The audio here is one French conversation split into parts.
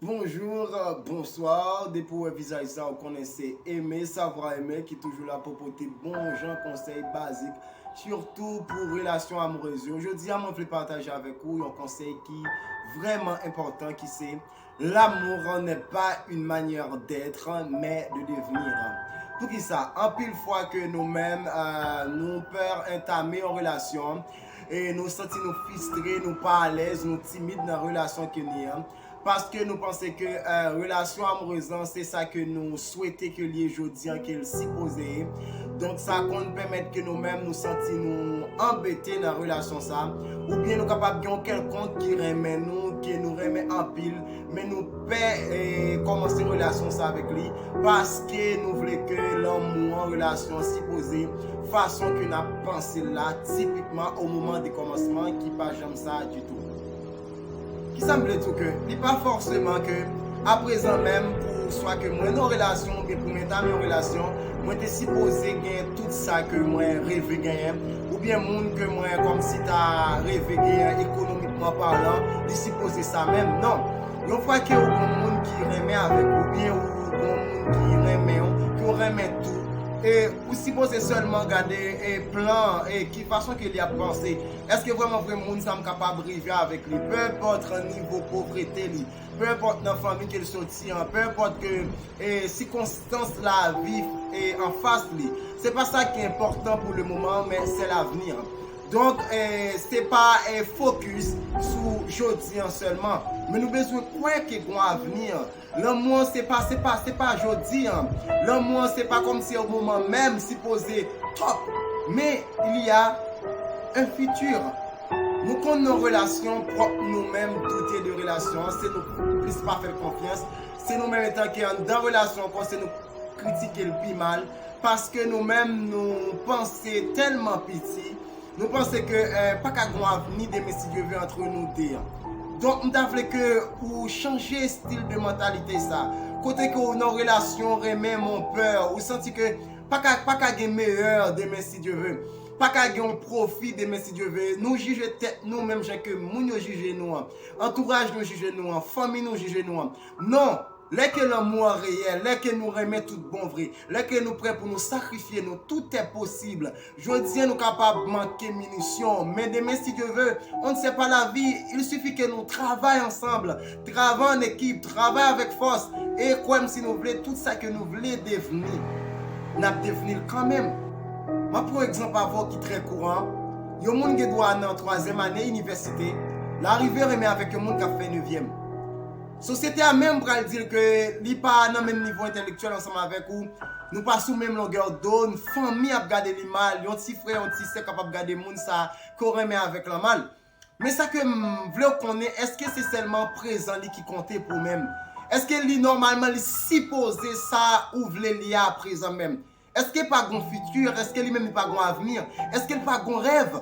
Bonjour, bonsoir. Depuis pour visage ça, vous connaissez aimer, savoir aimer, qui est toujours là pour porter bons gens, conseils basiques, surtout pour relations amoureuses. Aujourd'hui, je vais partager avec vous un conseil qui est vraiment important, qui c'est l'amour n'est pas une manière d'être, mais de devenir. Pour qui ça? En pile fois que nous-mêmes, nous peur entamer en relation, et nous sentons nous frustrés, nous pas à l'aise, nous timides dans la relation que nous avons. Parce que nous pensons que relation amoureuse, c'est ça que nous souhaitons que les aujourd'hui qu'elle s'y posait. Donc ça compte permettre que nous-mêmes nous sentions nous embêtés dans la relation ça. Ou bien nous capables de quelqu'un qui remet nous, qui nous remet en pile, mais nous peut commencer une relation ça avec lui. Parce que nous voulons que l'amour en relation s'y posait. Façon que nous avons pensé là, typiquement au moment du commencement, qui pas jamais ça du tout. Qui semble tout que, il pas forcément que, à présent même, pour soit que moi, nos relations, ou bien pour m'établir mes relations, moi, t'es supposé gagner tout ça que moi, rêvé gagner, ou bien monde que moi, comme si t'as rêvé gagner économiquement parlant, il supposé ça même. Non. Une fois que vous avez un monde qui remet avec vous, bien, ou un monde qui remet tout, et vous supposez seulement regarder et plan et qui façon qu'il y a pensé. Est-ce que vraiment le monde est capable de vivre avec lui? Peu importe le niveau de pauvreté, peu importe la famille qu'il sortit, peu importe que circonstances la vie et en face lui. C'est pas ça qui est important pour le moment, mais c'est l'avenir. Donc, c'est pas un focus sur aujourd'hui seulement. Mais nous avons besoin de quoi qu'il y a un avenir. L'amour, c'est pas aujourd'hui. L'amour, c'est pas comme si au moment même supposé top. Mais il y a un futur. Nous connaissons nos relations propres nous-mêmes, douter de relations. C'est nous plus pas faire confiance. C'est nous-mêmes étant qui sont dans relation, qu'on sait nous critiquer le plus mal. Parce que nous-mêmes, nous pensons tellement petit. Nous pensons que pas qu'à grand avenir de Messie Dieu veut entre nous deux. Donc, nous avons que pour changer style de mentalité ça. Côté que nos relations remet mon peur, ou senti que pas qu'à meilleur de Messie Dieu veut. Pas qu'à un profit de Messie Dieu veut. Nous juger tête nous-mêmes, que nous nous juger nous. Entourage nous juger nous, famille nous juger nous. Non. Là que l'amour est réel, là que nous remet tout bon vrai, là que nous prêts pour nous sacrifier, nous, tout est possible. Je dis, nous sommes capables de manquer munitions, mais demain, si Dieu veut, on ne sait pas la vie. Il suffit que nous travaillions ensemble, travaillons en équipe, travaillons avec force. Et comme si nous voulons tout ça que nous voulons devenir, nous allons devenir quand même. Moi, pour exemple, avant qui est très courant, il y a un monde qui doit aller en 3e année université, l'arrivée remet avec un monde qui a fait 9e. Société a même pour dire que n'est pas dans le même niveau intellectuel ensemble avec vous. Nous pas sous même longueur d'onde. Famille a gardé les mal. Un petit frère, un petit sœur capable de garder monde ça qu'on remet avec la mal. Mais ça que je veux connaître, est-ce que c'est seulement présent qui compte pour même? Est-ce que lui normalement il supposé ça ouvre les à présent même? Est-ce qu'il pas un futur? Est-ce qu'il même pas un avenir? Est-ce qu'il pas un rêve?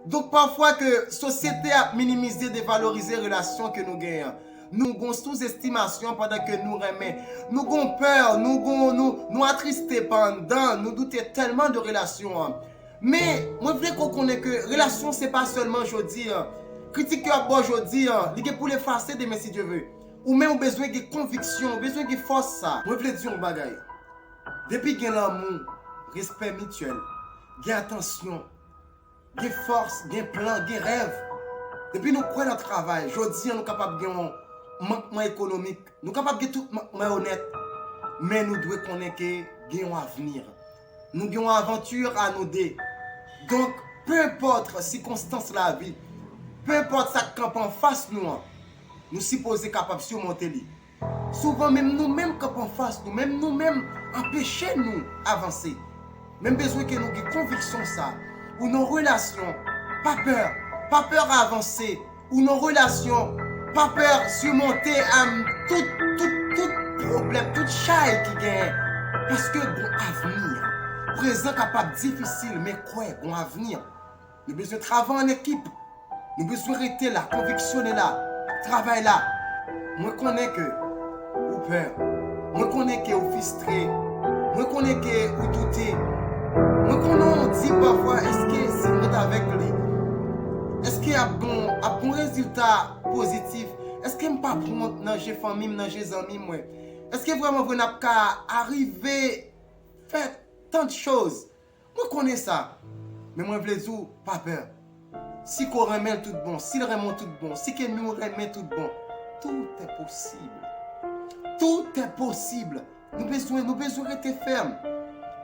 Donc parfois que société a minimisé, dévalorisé les relations que nous gagnons. Nous avons sous-estimation pendant que nous remet. Nous avons peur, nous attristés pendant, nous doutons tellement de relations. Mais moi je veux qu'on connaisse que relation c'est pas seulement aujourd'hui. Critiquer aujourd'hui, il pour l'effacer de si Dieu veut. Ou même besoin de conviction, besoin de force ça. Moi je veux dire un bagaille. Depuis qu'il y a l'amour, respect mutuel, il y a attention, il y a force, il y a plan, il y a rêve. Depuis nous prenons notre travail, aujourd'hui nous sommes capables de gagner manquement économique, nous sommes capables de tout manquement honnête, mais nous devons connaître qu'il y a un avenir. Nous avons une aventure à nous aider. Donc, peu importe les circonstances de la vie, peu importe ce qui est en face de nous, nous sommes supposés capables de surmonter. Souvent, même nous-mêmes qui en face, nous-mêmes empêcher nous d'avancer. Même besoin que nous ayons conviction ça, ou nos relations, pas peur d'avancer, ou nos relations, pas peur de surmonter tout problème, toute chaille qui gagne. Parce que bon avenir, présent capable difficile, mais quoi, bon avenir. Nous besoin de travailler en équipe, nous besoin de rester là, convictionner là, travailler là. Moi connais que ou peur, moi connais que ou frustré, moi connais que ou douté, moi connais on dit parfois est-ce que si on est avec lui, est-ce qu'il y a un bon résultat positif? Est-ce que je ne pas prendre dans la famille, dans les amis, moi? Est-ce que vraiment vous n'avez qu'à arriver, faire tant de choses? Moi, je connais ça. Mais moi, je veux dire, pas peur. Si qu'on remet tout bon, si le remet tout bon, si que nous remet tout bon, tout est possible. Tout est possible. Nous besoin rester fermes.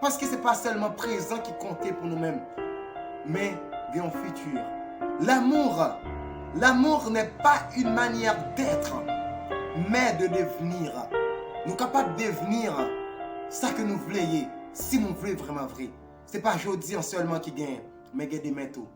Parce que ce n'est pas seulement présent qui compte pour nous-mêmes, mais bien au futur. L'amour n'est pas une manière d'être, mais de devenir. Nous sommes capables de devenir ça que nous voulons, si nous voulons vraiment vrai. Ce n'est pas aujourd'hui seulement qui gagne, mais qui demain tout.